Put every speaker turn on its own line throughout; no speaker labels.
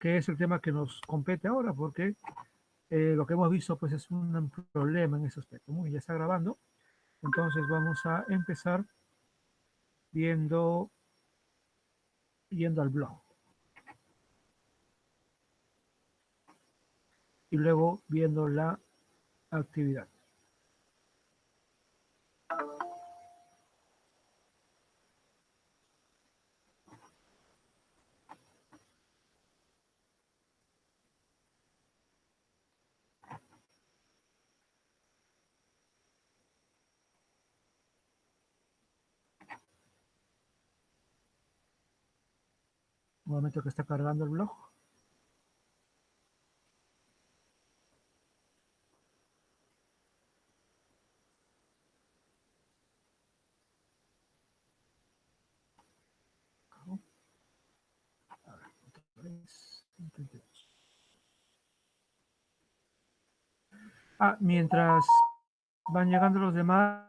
que es el tema que nos compete ahora, porque lo que hemos visto pues es un problema en ese aspecto. Muy, ya está grabando, entonces vamos a empezar viendo, yendo al blog y luego viendo la actividad. Un momento que está cargando el blog. Mientras van llegando los demás,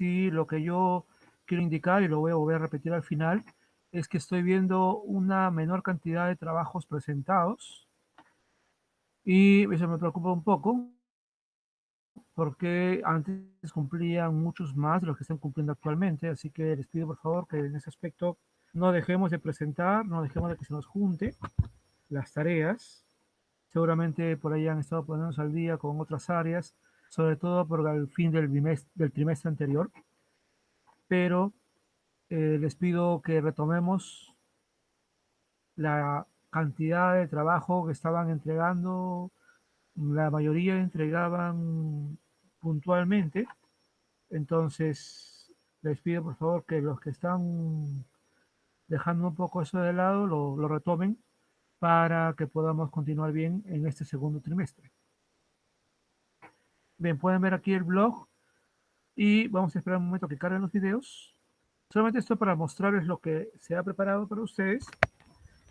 y lo que yo quiero indicar, y lo voy a volver a repetir al final, es que estoy viendo una menor cantidad de trabajos presentados y eso me preocupa un poco porque antes cumplían muchos más de los que están cumpliendo actualmente, así que les pido por favor que en ese aspecto no dejemos de presentar, no dejemos de que se nos junte las tareas. Seguramente por ahí han estado poniéndose al día con otras áreas, sobre todo por el fin del trimestre anterior, pero les pido que retomemos la cantidad de trabajo que estaban entregando. La mayoría entregaban puntualmente, entonces les pido por favor que los que están dejando un poco eso de lado lo retomen para que podamos continuar bien en este segundo trimestre. Bien, pueden ver aquí el blog y vamos a esperar un momento que carguen los videos. Solamente esto para mostrarles lo que se ha preparado para ustedes.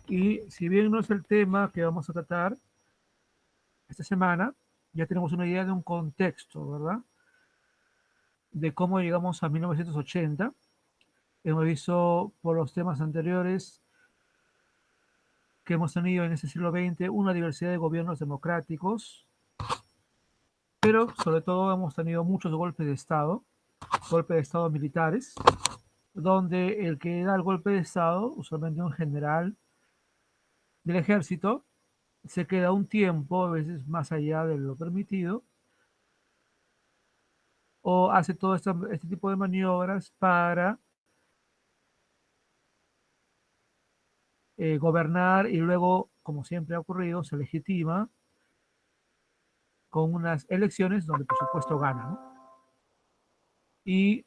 Y si bien no es el tema que vamos a tratar esta semana, ya tenemos una idea de un contexto, ¿verdad? De cómo llegamos a 1980. Hemos visto por los temas anteriores que hemos tenido en este siglo XX una diversidad de gobiernos democráticos, pero sobre todo hemos tenido muchos golpes de Estado militares, donde el que da el golpe de Estado, usualmente un general del ejército, se queda un tiempo, a veces más allá de lo permitido, o hace todo este tipo de maniobras para gobernar y luego, como siempre ha ocurrido, se legitima con unas elecciones donde por supuesto gana, ¿no? Y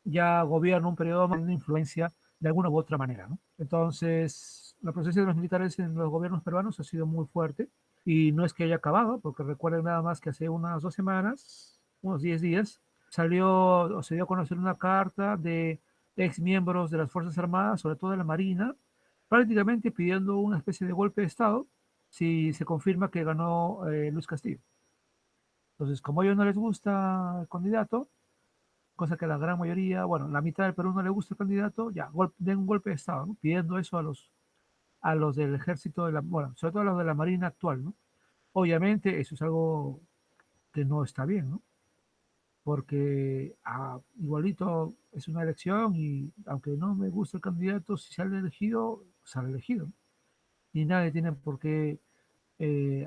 ya gobierna un periodo de influencia de alguna u otra manera, ¿no? Entonces, la presencia de los militares en los gobiernos peruanos ha sido muy fuerte y no es que haya acabado, porque recuerden nada más que hace unas 2 semanas, unos 10 días, salió o se dio a conocer una carta de ex miembros de las Fuerzas Armadas, sobre todo de la Marina, prácticamente pidiendo una especie de golpe de Estado si se confirma que ganó Luis Castillo. Entonces, como a ellos no les gusta el candidato, cosa que la gran mayoría, bueno, la mitad del Perú no le gusta el candidato, ya, den un golpe de Estado, ¿no? Pidiendo eso a los del ejército, bueno, sobre todo a los de la Marina actual, ¿no? Obviamente eso es algo que no está bien, ¿no? Porque igualito es una elección y aunque no me gusta el candidato, si sale elegido, sale elegido, ¿no? Y nadie tiene por qué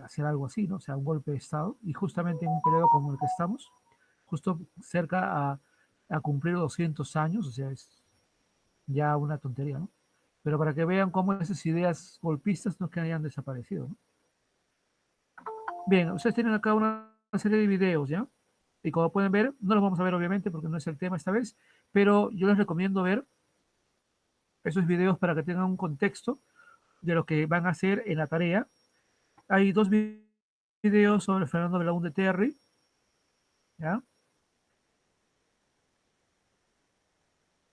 hacer algo así, ¿no? O sea, un golpe de Estado. Y justamente en un periodo como el que estamos, justo cerca a cumplir 200 años, o sea, es ya una tontería, ¿no? Pero para que vean cómo esas ideas golpistas no es que hayan desaparecido, ¿no? Bien, ustedes tienen acá una serie de videos, ¿ya? Y como pueden ver, no los vamos a ver obviamente porque no es el tema esta vez, pero yo les recomiendo ver esos videos para que tengan un contexto de lo que van a hacer en la tarea. Hay dos videos sobre Fernando Belaúnde Terry, ¿ya?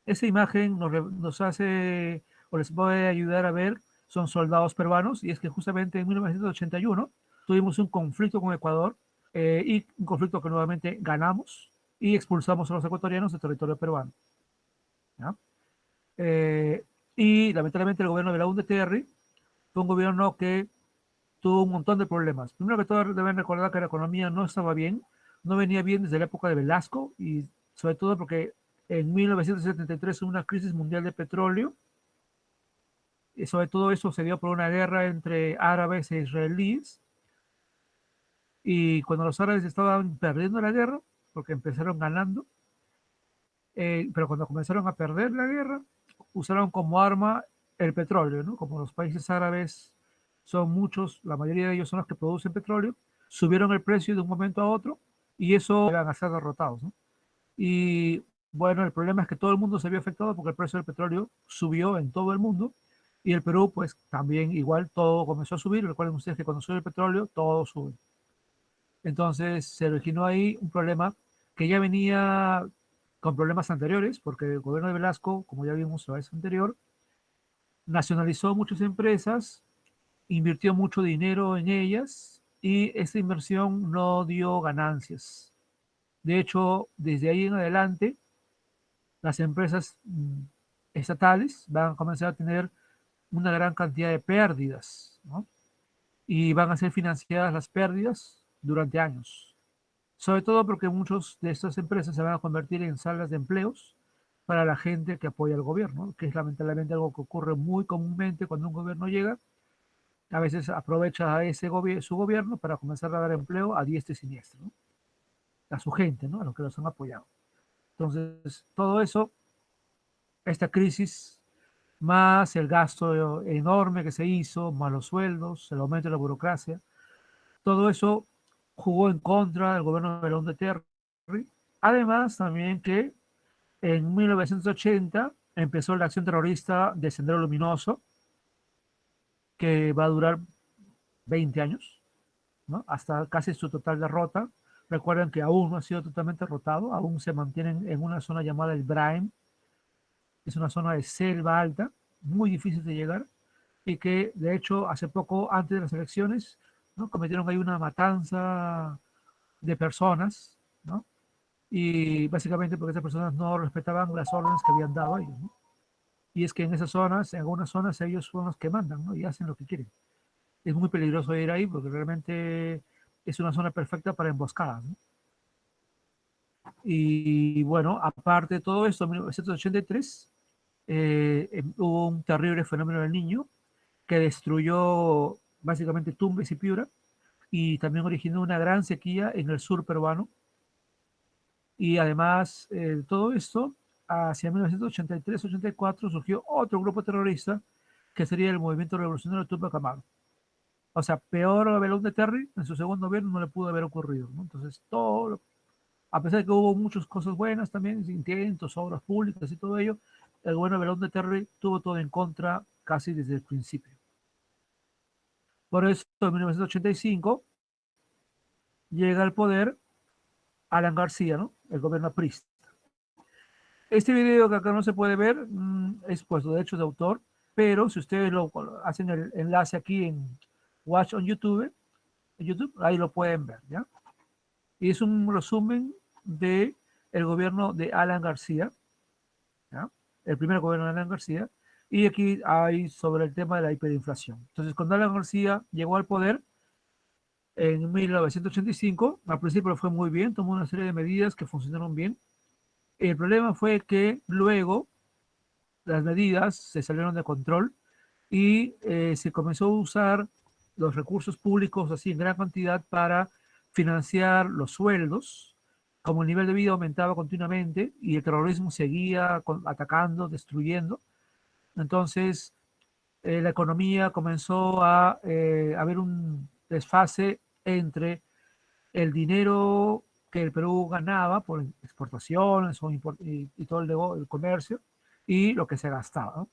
Esa imagen nos hace o les puede ayudar a ver, son soldados peruanos, y es que justamente en 1981 tuvimos un conflicto con Ecuador y un conflicto que nuevamente ganamos y expulsamos a los ecuatorianos del territorio peruano. ¿Ya? Y lamentablemente el gobierno de la UNDTR Fue un gobierno que tuvo un montón de problemas. Primero que todo, deben recordar que la economía no estaba bien, no venía bien desde la época de Velasco y sobre todo porque en 1973 hubo una crisis mundial de petróleo y sobre todo eso se dio por una guerra entre árabes e israelíes y cuando los árabes estaban perdiendo la guerra, porque empezaron ganando, pero cuando comenzaron a perder la guerra, usaron como arma el petróleo, ¿no? Como los países árabes son muchos, la mayoría de ellos son los que producen petróleo, subieron el precio de un momento a otro y eso iban a ser derrotados, ¿no? Y bueno, el problema es que todo el mundo se vio afectado porque el precio del petróleo subió en todo el mundo y el Perú pues también igual todo comenzó a subir. Recuerden ustedes que cuando sube el petróleo todo sube. Entonces se originó ahí un problema que ya venía con problemas anteriores, porque el gobierno de Velasco, como ya vimos la vez anterior, nacionalizó muchas empresas, invirtió mucho dinero en ellas y esta inversión no dio ganancias. De hecho, desde ahí en adelante, las empresas estatales van a comenzar a tener una gran cantidad de pérdidas, ¿no? Y van a ser financiadas las pérdidas durante años. Sobre todo porque muchas de estas empresas se van a convertir en salas de empleos para la gente que apoya al gobierno, que es lamentablemente algo que ocurre muy comúnmente cuando un gobierno llega. A veces aprovecha a su gobierno para comenzar a dar empleo a diestra y siniestra, ¿no? A su gente, ¿no? A los que los han apoyado. Entonces, todo eso, esta crisis, más el gasto enorme que se hizo, más los sueldos, el aumento de la burocracia, todo eso jugó en contra del gobierno de Belón de Terry. Además, también que en 1980 empezó la acción terrorista de Sendero Luminoso, que va a durar 20 años, ¿no? Hasta casi su total derrota. Recuerden que aún no ha sido totalmente derrotado, aún se mantienen en una zona llamada el Brain, es una zona de selva alta, muy difícil de llegar, y que de hecho hace poco, antes de las elecciones, ¿no? Cometieron ahí una matanza de personas, ¿no? Y básicamente porque esas personas no respetaban las órdenes que habían dado a ellos, ¿no? Y es que en esas zonas, en algunas zonas, ellos son los que mandan, ¿no? Y hacen lo que quieren. Es muy peligroso ir ahí porque realmente es una zona perfecta para emboscadas, ¿no? Y bueno, aparte de todo esto, en 1983 hubo un terrible fenómeno del niño que destruyó básicamente Tumbes y Piura y también originó una gran sequía en el sur peruano. Y además, todo esto, hacia 1983-84 surgió otro grupo terrorista que sería el Movimiento Revolucionario Tupac Amaru. O sea, peor a Belón de Terry, en su segundo gobierno no le pudo haber ocurrido, ¿no? Entonces, a pesar de que hubo muchas cosas buenas también, intentos, obras públicas y todo ello, el gobierno de Belón de Terry tuvo todo en contra casi desde el principio. Por eso, en 1985 llega al poder Alan García, ¿no? El gobierno aprista. Este video que acá no se puede ver es pues de derechos de autor, pero si ustedes lo hacen el enlace aquí en Watch on YouTube, ahí lo pueden ver, ¿ya? Y es un resumen de el gobierno de Alan García, ¿ya? El primer gobierno de Alan García, y aquí hay sobre el tema de la hiperinflación. Entonces, cuando Alan García llegó al poder en 1985, al principio fue muy bien, tomó una serie de medidas que funcionaron bien. El problema fue que luego las medidas se salieron de control y se comenzó a usar los recursos públicos así en gran cantidad para financiar los sueldos, como el nivel de vida aumentaba continuamente y el terrorismo seguía atacando, destruyendo. Entonces, la economía comenzó a haber un desfase entre el dinero que el Perú ganaba por exportaciones y todo el comercio y lo que se gastaba, ¿no?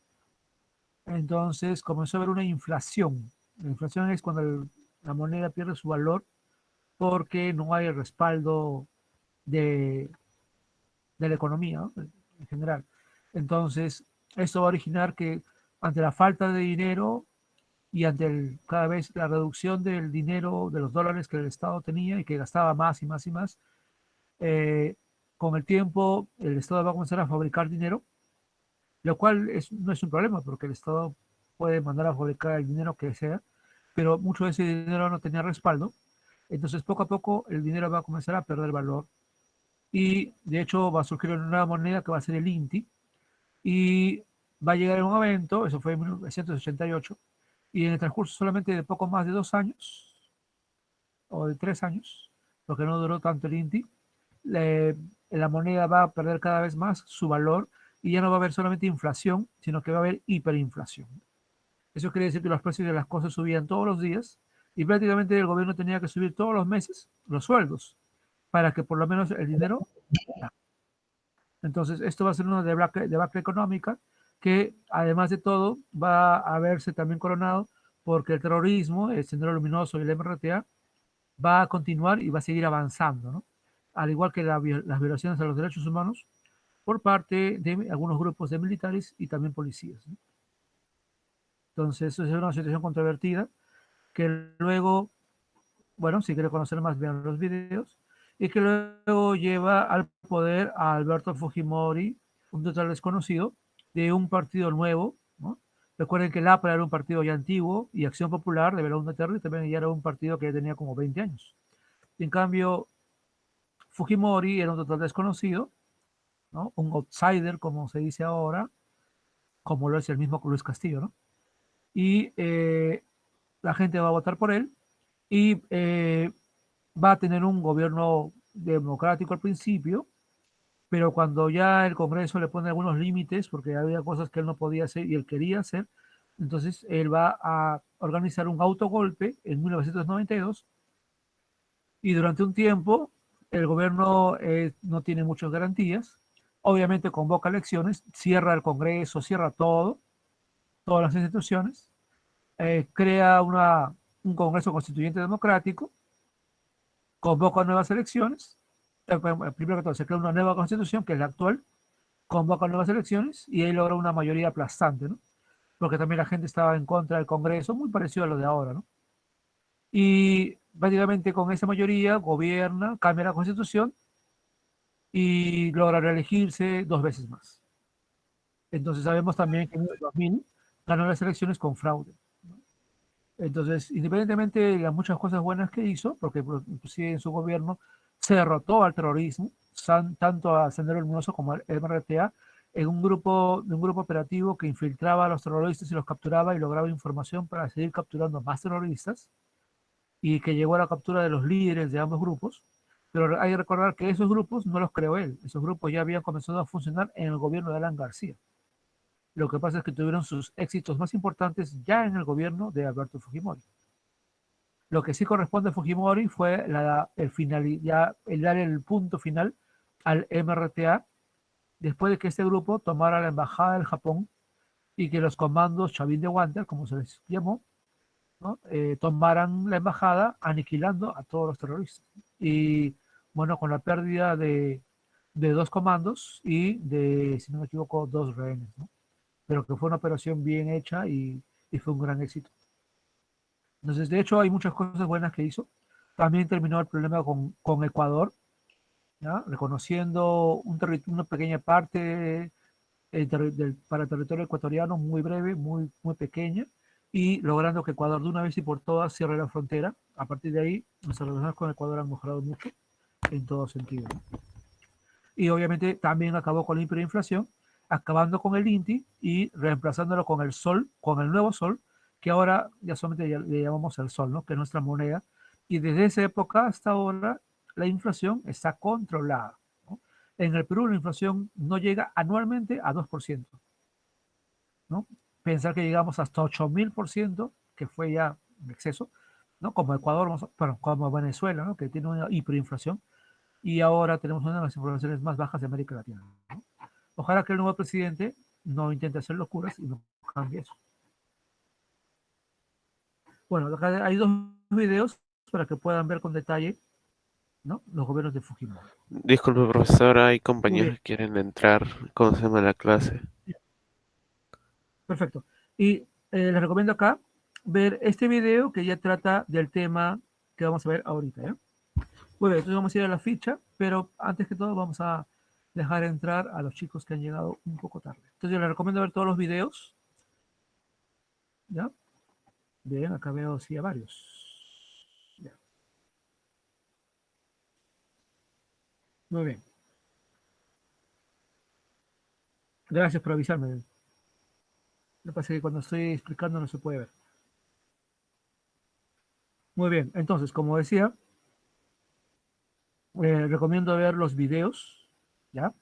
Entonces comenzó a haber una inflación. La inflación es cuando la moneda pierde su valor porque no hay el respaldo de, de la economía, ¿no? En general. Entonces, esto va a originar que ante la falta de dinero y ante cada vez la reducción del dinero, de los dólares que el Estado tenía y que gastaba más y más y más, eh, con el tiempo el Estado va a comenzar a fabricar dinero, lo cual no es un problema porque el Estado puede mandar a fabricar el dinero que sea, pero mucho de ese dinero no tenía respaldo. Entonces, poco a poco, el dinero va a comenzar a perder valor. Y de hecho, va a surgir una nueva moneda que va a ser el INTI. Y va a llegar un momento, eso fue en 1988, y en el transcurso solamente de poco más de 2 años, o de 3 años, porque no duró tanto el INTI, la moneda va a perder cada vez más su valor y ya no va a haber solamente inflación, sino que va a haber hiperinflación. Eso quiere decir que los precios de las cosas subían todos los días y prácticamente el gobierno tenía que subir todos los meses los sueldos para que por lo menos el dinero... Entonces, esto va a ser una debacle económica que, además de todo, va a verse también coronado porque el terrorismo, el Sendero Luminoso y el MRTA va a continuar y va a seguir avanzando, ¿no? Al igual que las violaciones a los derechos humanos por parte de algunos grupos de militares y también policías, ¿no? Entonces, eso es una situación controvertida que luego, bueno, si quiere conocer más, vean los videos, y que luego lleva al poder a Alberto Fujimori, un total desconocido, de un partido nuevo, ¿no? Recuerden que el APRA era un partido ya antiguo y Acción Popular de Belaúnde Terry también ya era un partido que ya tenía como 20 años. En cambio, Fujimori era un total desconocido, ¿no? Un outsider, como se dice ahora, como lo es el mismo Luis Castillo, ¿no? Y la gente va a votar por él y va a tener un gobierno democrático al principio, pero cuando ya el Congreso le pone algunos límites, porque había cosas que él no podía hacer y él quería hacer, entonces él va a organizar un autogolpe en 1992 y durante un tiempo el gobierno no tiene muchas garantías, obviamente convoca elecciones, cierra el Congreso, cierra todo, todas las instituciones, crea un Congreso Constituyente Democrático, convoca nuevas elecciones, primero que todo se crea una nueva constitución, que es la actual, convoca nuevas elecciones y ahí logra una mayoría aplastante, ¿no? Porque también la gente estaba en contra del Congreso, muy parecido a lo de ahora, ¿no? Y prácticamente con esa mayoría gobierna, cambia la constitución y logra reelegirse 2 veces más. Entonces sabemos también que en el 2000 ganó las elecciones con fraude. Entonces, independientemente de las muchas cosas buenas que hizo, porque inclusive en su gobierno se derrotó al terrorismo, tanto a Sendero Luminoso como al MRTA, en un grupo operativo que infiltraba a los terroristas y los capturaba y lograba información para seguir capturando más terroristas y que llegó a la captura de los líderes de ambos grupos. Pero hay que recordar que esos grupos no los creó él, esos grupos ya habían comenzado a funcionar en el gobierno de Alan García. Lo que pasa es que tuvieron sus éxitos más importantes ya en el gobierno de Alberto Fujimori. Lo que sí corresponde a Fujimori fue el dar el punto final al MRTA después de que este grupo tomara la embajada del Japón y que los comandos Chavín de Wander, como se les llamó, ¿no? Tomaran la embajada aniquilando a todos los terroristas. Y bueno, con la pérdida de 2 comandos y de, si no me equivoco, 2 rehenes, ¿no? Pero que fue una operación bien hecha y fue un gran éxito. Entonces, de hecho, hay muchas cosas buenas que hizo. También terminó el problema con Ecuador, ¿ya? Reconociendo una pequeña parte para el territorio ecuatoriano, muy breve, muy, muy pequeña, y logrando que Ecuador de una vez y por todas cierre la frontera. A partir de ahí, nuestras relaciones con Ecuador han mejorado mucho en todo sentido, ¿no? Y obviamente también acabó con la hiperinflación, acabando con el INTI y reemplazándolo con el sol, con el nuevo sol, que ahora ya solamente le llamamos el sol, ¿no? Que es nuestra moneda. Y desde esa época hasta ahora, la inflación está controlada, ¿no? En el Perú la inflación no llega anualmente a 2%, ¿no? Pensar que llegamos hasta 8000%, que fue ya en exceso, ¿no? Como Ecuador, bueno, como Venezuela, ¿no? Que tiene una hiperinflación, y ahora tenemos una de las inflaciones más bajas de América Latina, ¿no? Ojalá que el nuevo presidente no intente hacer locuras y no cambie eso. Bueno, acá hay 2 videos para que puedan ver con detalle, ¿no? Los gobiernos de Fujimori.
Disculpe, profesor, hay
Muy
compañeros
bien,
que quieren entrar. ¿Cómo se llama la clase?
perfecto. Y les recomiendo acá ver este video que ya trata del tema que vamos a ver ahorita, ¿eh? Muy bien, entonces vamos a ir a la ficha, pero antes que todo vamos a dejar entrar a los chicos que han llegado un poco tarde. Entonces yo les recomiendo ver todos los videos ¿Ya? Bien, acá veo sí a varios. Ya. Muy bien. Gracias por avisarme. Lo que pasa es que cuando estoy explicando no se puede ver. Muy bien, entonces, como decía, recomiendo ver los videos, ¿ya?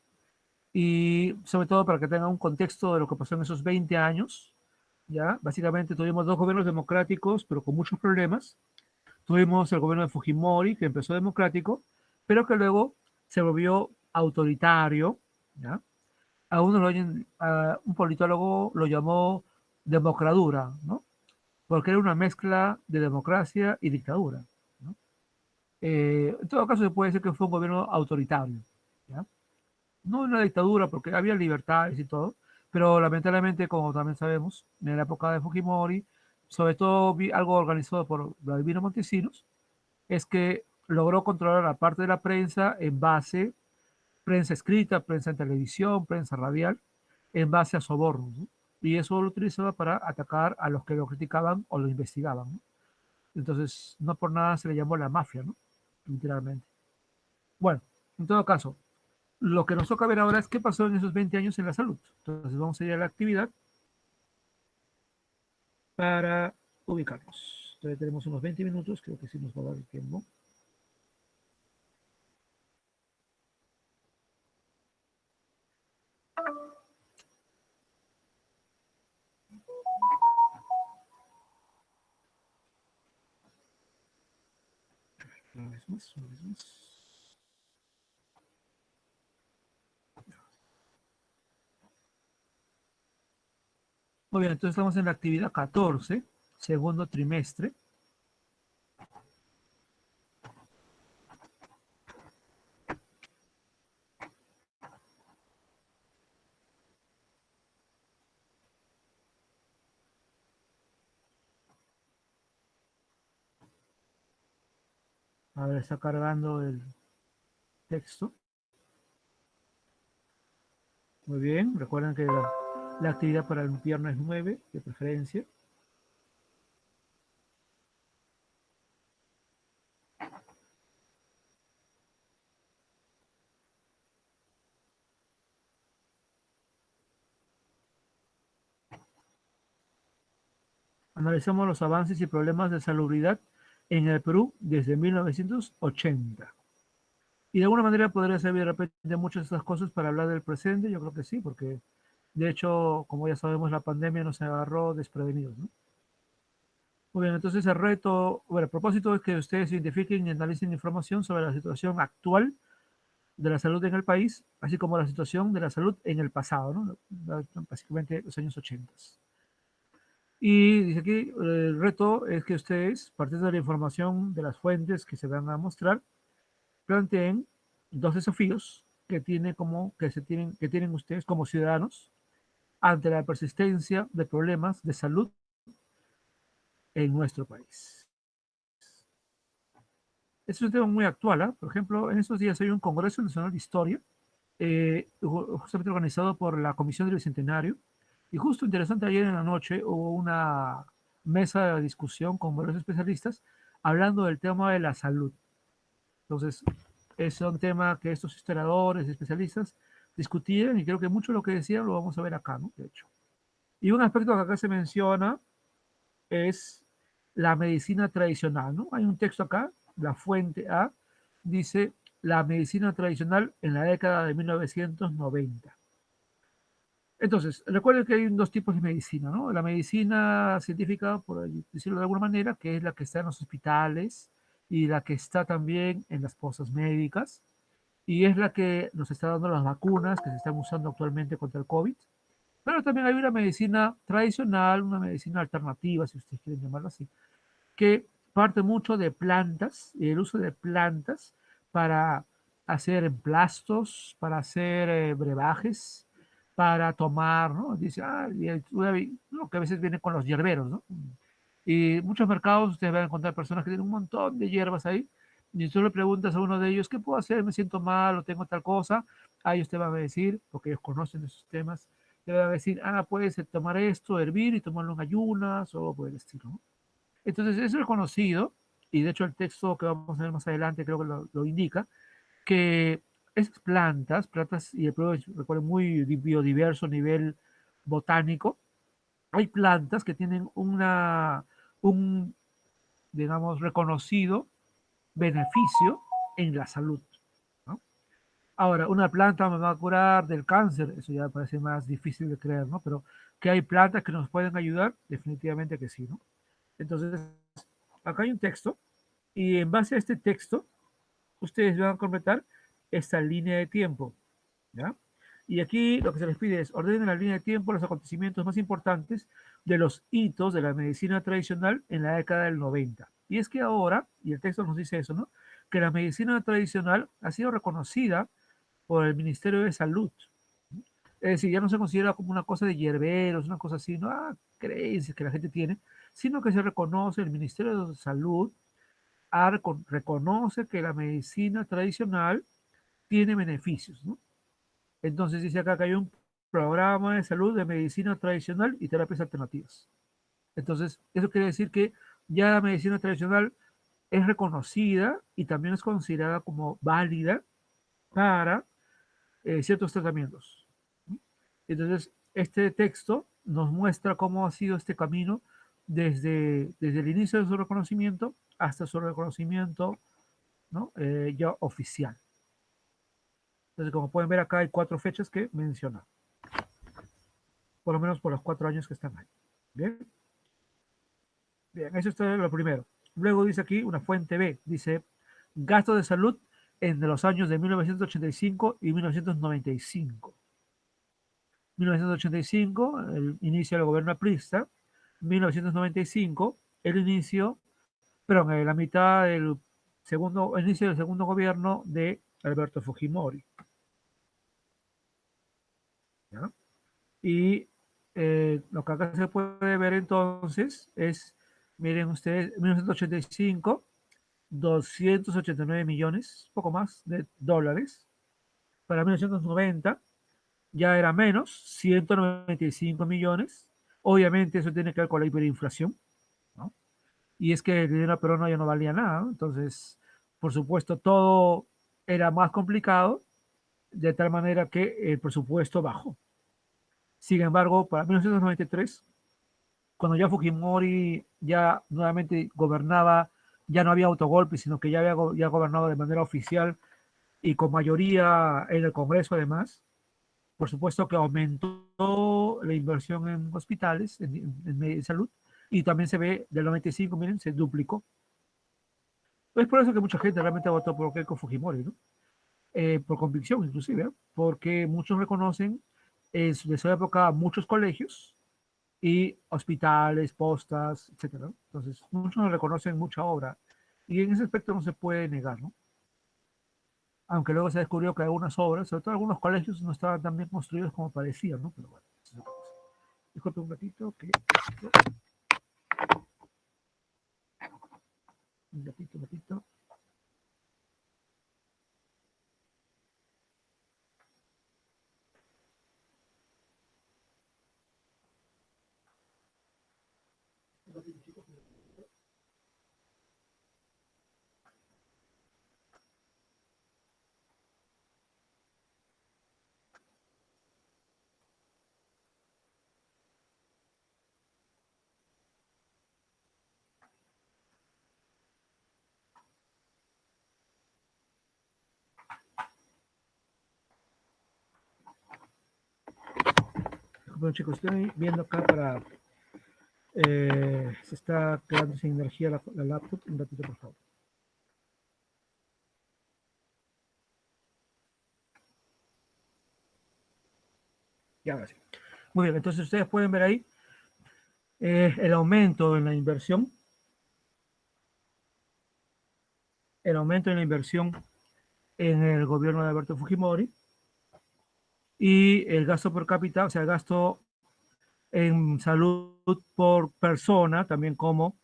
Y sobre todo para que tengan un contexto de lo que pasó en esos 20 años, ¿ya? Básicamente tuvimos dos gobiernos democráticos, pero con muchos problemas. Tuvimos el gobierno de Fujimori, que empezó democrático, pero que luego se volvió autoritario, ¿ya? A uno lo oyen, a un politólogo lo llamó democradura, ¿no? Porque era una mezcla de democracia y dictadura, ¿no? En todo caso, se puede decir que fue un gobierno autoritario, ¿ya? No una dictadura, porque había libertades y todo, pero lamentablemente, como también sabemos, en la época de Fujimori, sobre todo algo organizado por Vladimiro Montesinos, es que logró controlar la parte de la prensa en base, prensa escrita, prensa en televisión, prensa radial, en base a sobornos, ¿no? Y eso lo utilizaba para atacar a los que lo criticaban o lo investigaban, ¿no? Entonces, no por nada se le llamó la mafia, ¿no? Literalmente. Bueno, en todo caso, lo que nos toca ver ahora es qué pasó en esos 20 años en la salud. Entonces, vamos a ir a la actividad para ubicarnos. Todavía tenemos unos 20 minutos, creo que sí nos va a dar el tiempo. Una vez más, una vez más. Muy bien, entonces estamos en la actividad 14, segundo trimestre. A ver, está cargando el texto. Muy bien, recuerden que la actividad para el viernes 9, de preferencia. Analizamos los avances y problemas de salubridad en el Perú desde 1980. Y de alguna manera podría servir de repente muchas de estas cosas para hablar del presente, yo creo que sí, porque de hecho, como ya sabemos, la pandemia nos agarró desprevenidos, ¿no? Muy bien, entonces el reto, bueno, el propósito es que ustedes identifiquen y analicen información sobre la situación actual de la salud en el país, así como la situación de la salud en el pasado, ¿no? Básicamente los años 80. Y dice aquí, el reto es que ustedes, partiendo de la información de las fuentes que se van a mostrar, planteen dos desafíos que que tienen ustedes como ciudadanos ante la persistencia de problemas de salud en nuestro país. Este es un tema muy actual, ¿eh? Por ejemplo, en estos días hay un Congreso Nacional de Historia, justamente organizado por la Comisión del Bicentenario, y justo interesante, ayer en la noche hubo una mesa de discusión con varios especialistas hablando del tema de la salud. Entonces, es un tema que estos historiadores, especialistas, discutían y creo que mucho de lo que decían lo vamos a ver acá, ¿no? De hecho. Y un aspecto que acá se menciona es la medicina tradicional, ¿no? Hay un texto acá, la fuente A, dice la medicina tradicional en la década de 1990. Entonces, recuerden que hay dos tipos de medicina, ¿no? La medicina científica, por decirlo de alguna manera, que es la que está en los hospitales y la que está también en las postas médicas, y es la que nos está dando las vacunas que se están usando actualmente contra el COVID. Pero también hay una medicina tradicional, una medicina alternativa, si ustedes quieren llamarlo así, que parte mucho de plantas y el uso de plantas para hacer emplastos, para hacer brebajes, para tomar, ¿no? Dice, lo que a veces viene con los hierberos, ¿no? Y muchos mercados ustedes van a encontrar personas que tienen un montón de hierbas ahí, y tú le preguntas a uno de ellos, ¿qué puedo hacer? Me siento mal o tengo tal cosa. A ellos te van a decir, porque ellos conocen esos temas, te van a decir, puedes tomar esto, hervir y tomarlo en ayunas o algo por el estilo, ¿no? Entonces, es reconocido, y de hecho el texto que vamos a ver más adelante creo que lo indica, que esas plantas, y el Perú es, recuerden, muy biodiverso a nivel botánico, hay plantas que tienen un, digamos, reconocido beneficio en la salud, ¿no? Ahora, una planta me va a curar del cáncer, eso ya parece más difícil de creer, ¿no? Pero que hay plantas que nos pueden ayudar, definitivamente que sí, ¿no? Entonces, acá hay un texto, y en base a este texto, ustedes van a completar esta línea de tiempo, ¿ya? Y aquí lo que se les pide es ordenen la línea de tiempo los acontecimientos más importantes de los hitos de la medicina tradicional en la década del 90. Y es que ahora, y el texto nos dice eso, ¿no? Que la medicina tradicional ha sido reconocida por el Ministerio de Salud. Es decir, ya no se considera como una cosa de hierberos, una cosa así, no creencias que la gente tiene, sino que se reconoce, el Ministerio de Salud reconoce que la medicina tradicional tiene beneficios, ¿no? Entonces dice acá que hay un programa de salud de medicina tradicional y terapias alternativas. Entonces, eso quiere decir que ya la medicina tradicional es reconocida y también es considerada como válida para ciertos tratamientos. Entonces, este texto nos muestra cómo ha sido este camino desde el inicio de su reconocimiento hasta su reconocimiento, ¿no? Ya oficial. Entonces, como pueden ver acá hay 4 fechas que menciona, por lo menos por los 4 años que están ahí. Bien, bien, eso es lo primero. Luego dice aquí una fuente B, dice gasto de salud entre los años de 1985 y 1995. 1985, el inicio del gobierno aprista. 1995, el inicio, perdón, la mitad del inicio del segundo gobierno de Alberto Fujimori, ¿ya? Y lo que acá se puede ver entonces es, miren ustedes, 1985, 289 millones, poco más, de dólares. Para 1990 ya era menos, 195 millones. Obviamente eso tiene que ver con la hiperinflación, ¿no? Y es que el dinero peruano ya no valía nada, ¿no? Entonces, por supuesto, todo era más complicado, de tal manera que el presupuesto bajó. Sin embargo, para 1993, cuando ya Fujimori ya nuevamente gobernaba, ya no había autogolpe, sino que ya había ya gobernado de manera oficial y con mayoría en el Congreso además, por supuesto que aumentó la inversión en hospitales, en salud, y también se ve del 95, miren, se duplicó. Es por eso que mucha gente realmente votó por Keiko Fujimori, ¿no? Por convicción inclusive, ¿eh? Porque muchos reconocen de su época muchos colegios y hospitales, postas, etcétera, ¿no? Entonces, muchos reconocen mucha obra y en ese aspecto no se puede negar, ¿no? Aunque luego se descubrió que algunas obras, sobre todo algunos colegios, no estaban tan bien construidos como parecían, ¿no? Pero bueno, eso es otra cosa. Disculpe un ratito, un ratito. Disculpen chicos, estoy viendo acá para... se está quedando sin energía la laptop, un ratito por favor. Ya, ahora sí. Muy bien, entonces ustedes pueden ver ahí el aumento en la inversión, el aumento en la inversión en el gobierno de Alberto Fujimori y el gasto per cápita, o sea, el gasto en salud por persona, también como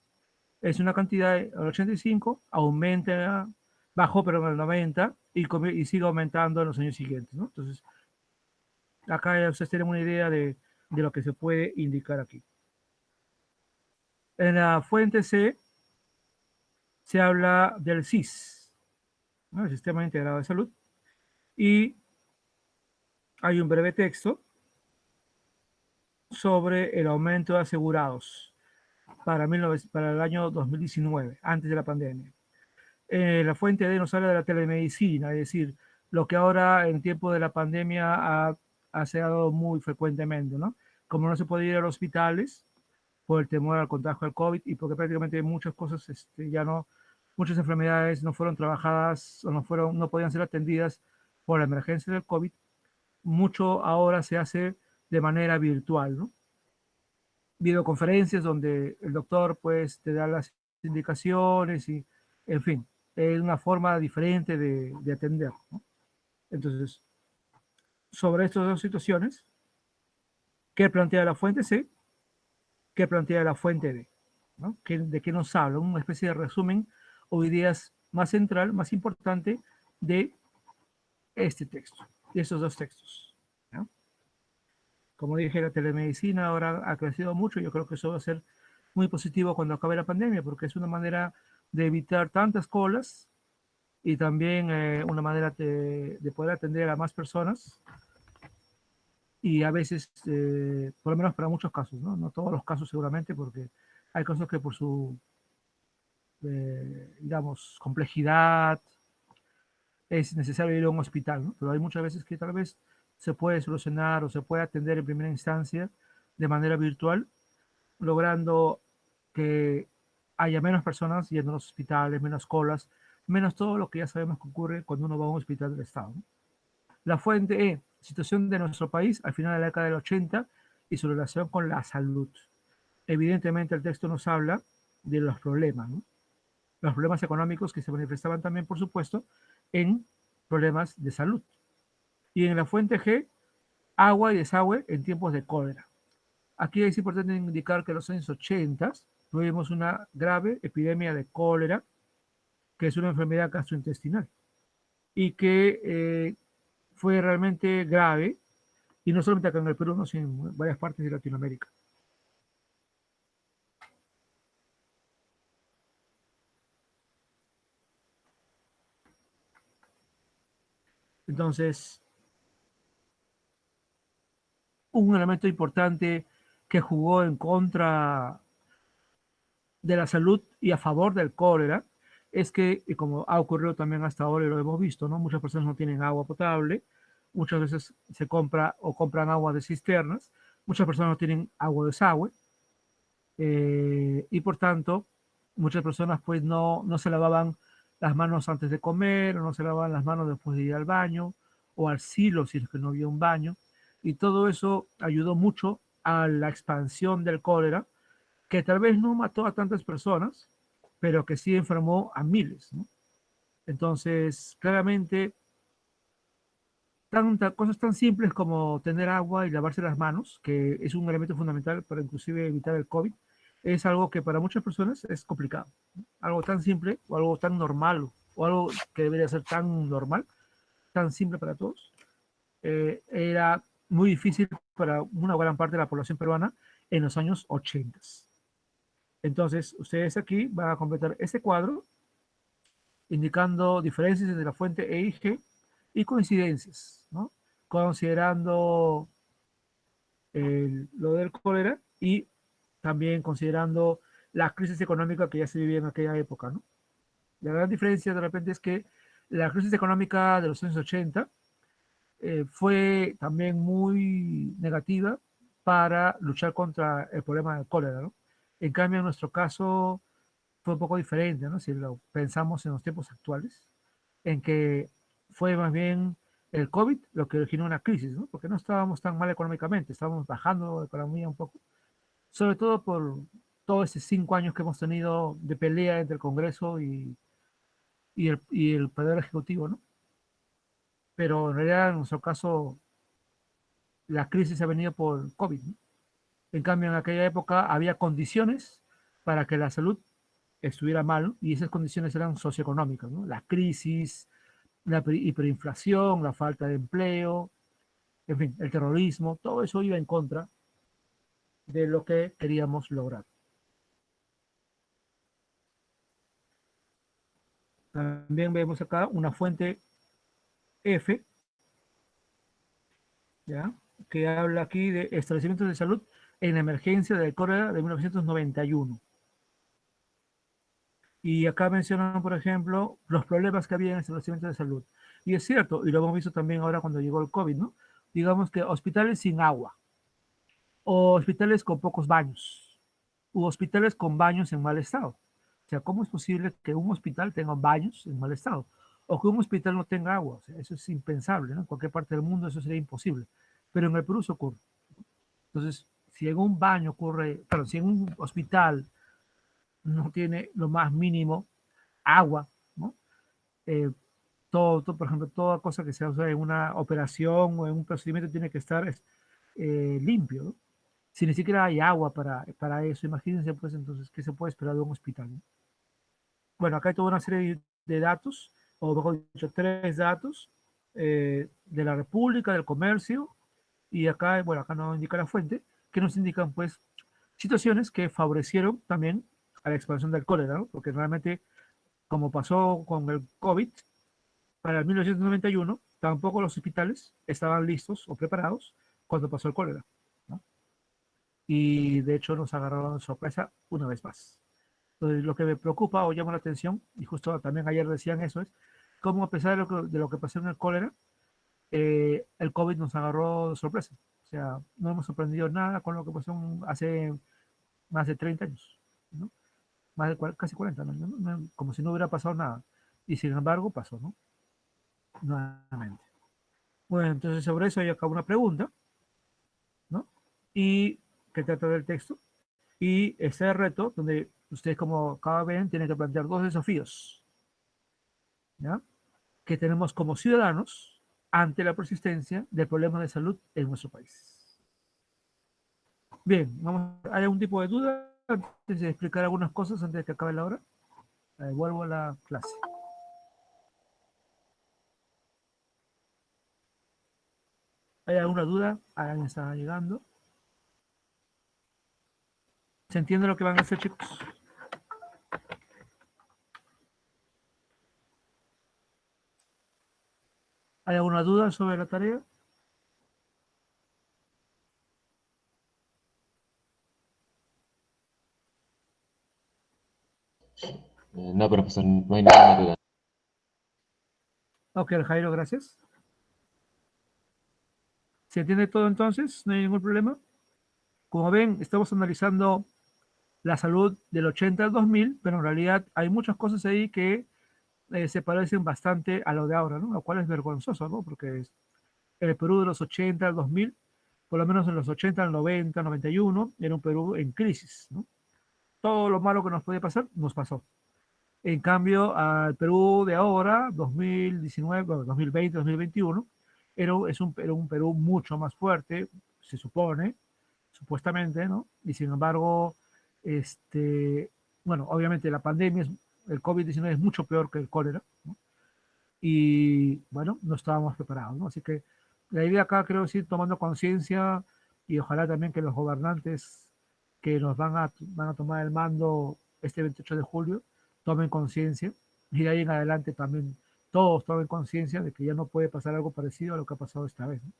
es una cantidad de 85, aumenta, bajó pero en el 90 y sigue aumentando en los años siguientes, ¿no? Entonces, Acá ya ustedes tienen una idea de lo que se puede indicar aquí. En la fuente C se habla del SIS, ¿no? El Sistema Integrado de Salud, y hay un breve texto sobre el aumento de asegurados para el año 2019, antes de la pandemia. La fuente D nos habla de la telemedicina, es decir, lo que ahora en tiempo de la pandemia se ha dado muy frecuentemente, ¿no? Como no se puede ir a los hospitales por el temor al contagio del COVID y porque prácticamente muchas cosas ya no, muchas enfermedades no fueron trabajadas o no podían ser atendidas por la emergencia del COVID, mucho ahora se hace de manera virtual, ¿no? Videoconferencias donde el doctor pues te da las indicaciones y, en fin, es una forma diferente de atender, ¿no? Entonces, sobre estas dos situaciones, ¿qué plantea la fuente C? ¿Qué plantea la fuente D? ¿No? ¿De qué nos habla? Una especie de resumen o ideas más central, más importante de este texto, de esos dos textos, ¿no? Como dije, la telemedicina ahora ha crecido mucho. Yo creo que eso va a ser muy positivo cuando acabe la pandemia, porque es una manera de evitar tantas colas y también una manera de poder atender a más personas y a veces, por lo menos para muchos casos, ¿no? No todos los casos seguramente, porque hay casos que por su, digamos, complejidad es necesario ir a un hospital, ¿no? Pero hay muchas veces que tal vez se puede solucionar o se puede atender en primera instancia de manera virtual, logrando que haya menos personas yendo a los hospitales, menos colas, menos todo lo que ya sabemos que ocurre cuando uno va a un hospital del Estado, ¿no? La fuente E, situación de nuestro país al final de la década del 80 y su relación con la salud. Evidentemente el texto nos habla de los problemas, ¿no? Los problemas económicos que se manifestaban también, por supuesto, en problemas de salud. Y en la fuente G, agua y desagüe en tiempos de cólera. Aquí es importante indicar que en los años 80 tuvimos una grave epidemia de cólera, que es una enfermedad gastrointestinal, y que fue realmente grave, y no solamente acá en el Perú, sino en varias partes de Latinoamérica. Entonces, un elemento importante que jugó en contra de la salud y a favor del cólera es que, y como ha ocurrido también hasta ahora y lo hemos visto, ¿no? Muchas personas no tienen agua potable, muchas veces se compra o compran agua de cisternas, muchas personas no tienen agua de desagüe, y por tanto, muchas personas pues no se lavaban las manos antes de comer, o no se lavaban las manos después de ir al baño, o al silo si es que no había un baño, y todo eso ayudó mucho a la expansión del cólera, que tal vez no mató a tantas personas, pero que sí enfermó a miles, ¿no? Entonces, claramente, cosas tan simples como tener agua y lavarse las manos, que es un elemento fundamental para inclusive evitar el COVID, es algo que para muchas personas es complicado, ¿no? Algo tan simple o algo tan normal o algo que debería ser tan normal, tan simple para todos, era muy difícil para una gran parte de la población peruana en los años 80. Entonces, ustedes aquí van a completar este cuadro indicando diferencias entre la fuente E y G y coincidencias, ¿no? Considerando lo del cólera y también considerando la crisis económica que ya se vivía en aquella época, ¿no? La gran diferencia de repente es que la crisis económica de los años 80 fue también muy negativa para luchar contra el problema del cólera, ¿no? En cambio, en nuestro caso fue un poco diferente, ¿no? Si lo pensamos en los tiempos actuales, en que fue más bien el COVID lo que originó una crisis, ¿no? Porque no estábamos tan mal económicamente, estábamos bajando la economía un poco, sobre todo por todos estos 5 años que hemos tenido de pelea entre el Congreso y el Poder Ejecutivo, ¿no? Pero en realidad, en nuestro caso, la crisis ha venido por COVID, ¿no? En cambio, en aquella época había condiciones para que la salud estuviera mal, y esas condiciones eran socioeconómicas, ¿no? La crisis, la hiperinflación, la falta de empleo, en fin, el terrorismo, todo eso iba en contra de lo que queríamos lograr. También vemos acá una fuente F, ¿ya? Que habla aquí de establecimientos de salud en emergencia del cólera de 1991. Y acá mencionan, por ejemplo, los problemas que había en establecimientos de salud. Y es cierto, y lo hemos visto también ahora cuando llegó el COVID, ¿no? Digamos que hospitales sin agua, o hospitales con pocos baños, u hospitales con baños en mal estado. O sea, ¿cómo es posible que un hospital tenga baños en mal estado? O que un hospital no tenga agua. O sea, eso es impensable, ¿no? En cualquier parte del mundo eso sería imposible. Pero en el Perú se ocurre. Entonces, si en un baño ocurre, perdón, si en un hospital no tiene lo más mínimo agua, ¿no? Eh, por ejemplo, toda cosa que se usa en una operación o en un procedimiento tiene que estar limpio, ¿no? Si ni siquiera hay agua para eso, imagínense, pues entonces, ¿qué se puede esperar de un hospital? ¿No? Bueno, acá hay toda una serie de datos, o mejor dicho, tres datos de la República, del comercio, y acá, bueno, acá no indica la fuente, que nos indican, pues, situaciones que favorecieron también a la expansión del cólera, ¿no? Porque realmente, como pasó con el COVID, para el 1991, tampoco los hospitales estaban listos o preparados cuando pasó el cólera, ¿no? Y de hecho nos agarraron de sorpresa una vez más. Entonces, lo que me preocupa o llama la atención, y justo también ayer decían eso, es cómo a pesar de lo que pasó en el cólera, el COVID nos agarró de sorpresa. O sea, no hemos aprendido nada con lo que pasó hace más de 30 años, ¿no? Más de casi 40, ¿no? Como si no hubiera pasado nada. Y sin embargo, pasó, ¿no? Nuevamente. Bueno, entonces sobre eso hay acá una pregunta, ¿no? Y que trata del texto. Y ese reto, donde ustedes como cada ven, tienen que plantear dos desafíos, ¿ya? Que tenemos como ciudadanos ante la persistencia del problema de salud en nuestro país. Bien, ¿hay algún tipo de duda antes de explicar algunas cosas antes de que acabe la hora? Vuelvo a la clase. ¿Hay alguna duda? ¿Alguien está llegando? ¿Se entiende lo que van a hacer, chicos? ¿Hay alguna duda sobre la tarea?
No, profesor, no hay ninguna duda.
Ok, Jairo, gracias. ¿Se entiende todo entonces? ¿No hay ningún problema? Como ven, estamos analizando la salud del 80 al 2000, pero en realidad hay muchas cosas ahí que se parecen bastante a lo de ahora, ¿no? Lo cual es vergonzoso, ¿no? Porque el Perú de los 80 al 2000, por lo menos en los 80 al 90, 91, era un Perú en crisis, ¿no? Todo lo malo que nos podía pasar, nos pasó. En cambio, al Perú de ahora, 2019, bueno, 2020, 2021, era un Perú mucho más fuerte, se supone, supuestamente, ¿no? Y sin embargo, bueno, obviamente la pandemia, el COVID-19 es mucho peor que el cólera, ¿no? Y bueno, no estábamos preparados, ¿no? Así que la idea acá creo es ir tomando conciencia y ojalá también que los gobernantes que nos van a tomar el mando este 28 de julio tomen conciencia y de ahí en adelante también todos tomen conciencia de que ya no puede pasar algo parecido a lo que ha pasado esta vez, ¿no?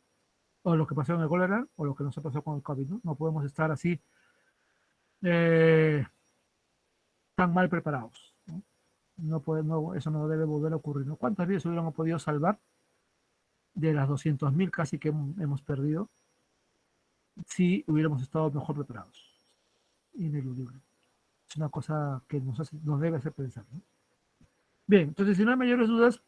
O lo que pasó en el cólera o lo que nos ha pasado con el COVID, ¿no? No podemos estar así eh, tan mal preparados, ¿no? Eso no debe volver a ocurrir, ¿no? ¿Cuántas vidas hubiéramos podido salvar de las 200.000 casi que hemos perdido si hubiéramos estado mejor preparados? Ineludible. Es una cosa que nos debe hacer pensar, ¿no? Bien, entonces si no hay mayores dudas,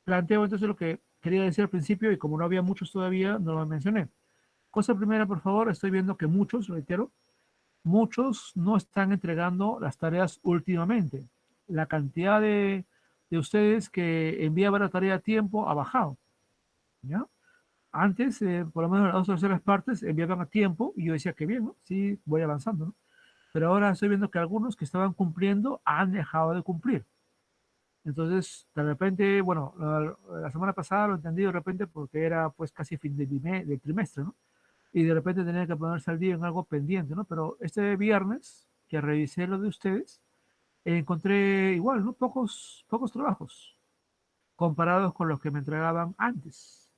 planteo entonces lo que quería decir al principio y como no había muchos todavía, no lo mencioné. Cosa primera, por favor, estoy viendo que muchos, reitero, muchos no están entregando las tareas últimamente. La cantidad de ustedes que enviaban la tarea a tiempo ha bajado, ¿ya? Antes, por lo menos las dos terceras partes enviaban a tiempo y yo decía que bien, ¿no? Sí, voy avanzando, ¿no? Pero ahora estoy viendo que algunos que estaban cumpliendo han dejado de cumplir. Entonces, de repente, bueno, la semana pasada lo entendí de repente porque era pues casi fin del trimestre, ¿no? Y de repente tenía que ponerse al día en algo pendiente, ¿no? Pero este viernes que revisé lo de ustedes, encontré igual, ¿no? Pocos trabajos comparados con los que me entregaban antes.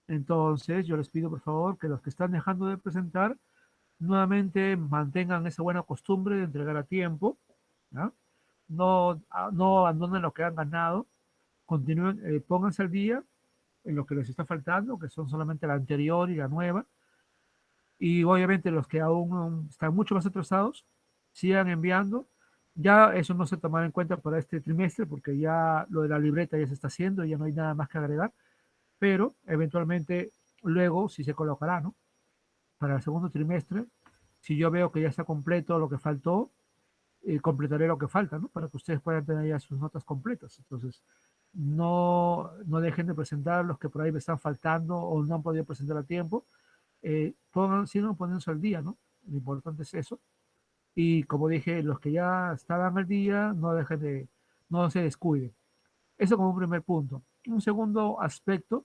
Entonces, yo les pido por favor que los que están dejando de presentar nuevamente mantengan esa buena costumbre de entregar a tiempo, ¿no? No abandonen lo que han ganado, continúen, pónganse al día en lo que les está faltando, que son solamente la anterior y la nueva, y obviamente los que aún están mucho más atrasados, sigan enviando. Ya eso no se tomará en cuenta para este trimestre porque ya lo de la libreta ya se está haciendo y ya no hay nada más que agregar, pero eventualmente luego sí se colocará, ¿no? Para el segundo trimestre, si yo veo que ya está completo lo que faltó, completaré lo que falta, ¿no? Para que ustedes puedan tener ya sus notas completas. Entonces, no dejen de presentar los que por ahí me están faltando o no han podido presentar a tiempo. Sigan poniéndose al día, ¿no? Lo importante es eso. Y como dije, los que ya estaban al día, no se descuiden. Eso como un primer punto. Un segundo aspecto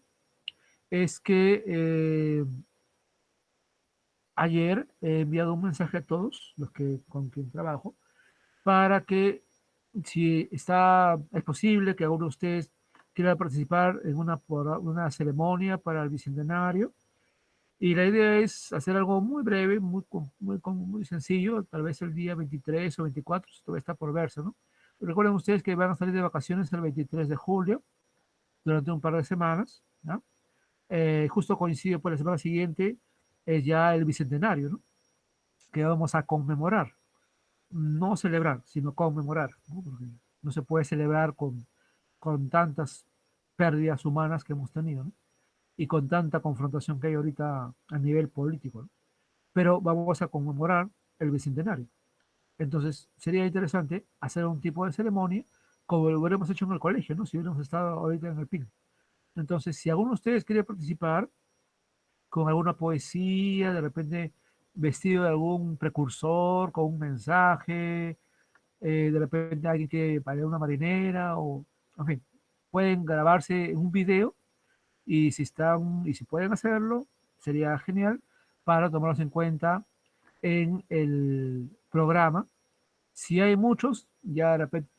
es que ayer he enviado un mensaje a todos los que con quien trabajo para que si es posible que alguno de ustedes quiera participar en una ceremonia para el bicentenario. Y la idea es hacer algo muy breve, muy sencillo, tal vez el día 23 o 24, esto está por verse, ¿no? Recuerden ustedes que van a salir de vacaciones el 23 de julio, durante un par de semanas, ¿no? Justo coincide por la semana siguiente, es ya el bicentenario, ¿no? Que vamos a conmemorar, no celebrar, sino conmemorar, ¿no? Porque no se puede celebrar con tantas pérdidas humanas que hemos tenido, ¿no? Y con tanta confrontación que hay ahorita a nivel político, ¿no? Pero vamos a conmemorar el bicentenario. Entonces, sería interesante hacer un tipo de ceremonia como lo hubiéramos hecho en el colegio, ¿no? Si hubiéramos estado ahorita en el PIN. Entonces, si alguno de ustedes quiere participar con alguna poesía, de repente vestido de algún precursor, con un mensaje, de repente alguien que para una marinera, o, en fin, pueden grabarse en un video y si pueden hacerlo, sería genial para tomarlos en cuenta en el programa. Si hay muchos, ya de repente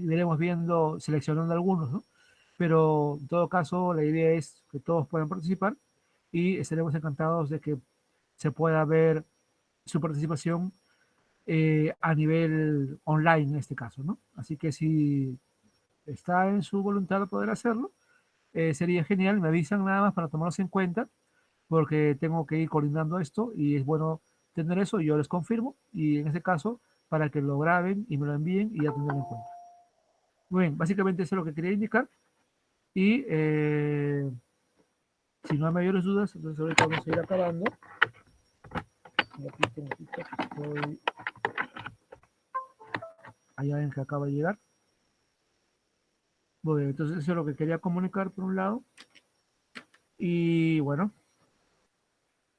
iremos viendo, seleccionando algunos, ¿no? Pero en todo caso, la idea es que todos puedan participar y estaremos encantados de que se pueda ver su participación a nivel online en este caso, ¿no? Así que si está en su voluntad poder hacerlo, sería genial, me avisan nada más para tomarlos en cuenta, porque tengo que ir coordinando esto y es bueno tener eso, yo les confirmo y en ese caso para que lo graben y me lo envíen y ya tenerlo en cuenta. Muy bien, básicamente eso es lo que quería indicar y si no hay mayores dudas, entonces ahorita vamos a ir acabando. Aquí tengo estoy allá en que acaba de llegar. Bueno, entonces eso es lo que quería comunicar por un lado. Y bueno,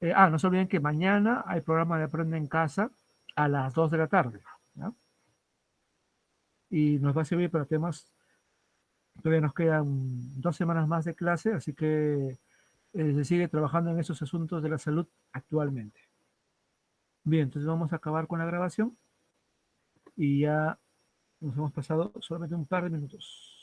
no se olviden que mañana hay programa de Aprende en Casa a las 2 de la tarde, ¿no? Y nos va a servir para temas, todavía nos quedan 2 semanas más de clase, así que se sigue trabajando en esos asuntos de la salud actualmente. Bien, entonces vamos a acabar con la grabación y ya nos hemos pasado solamente un par de minutos.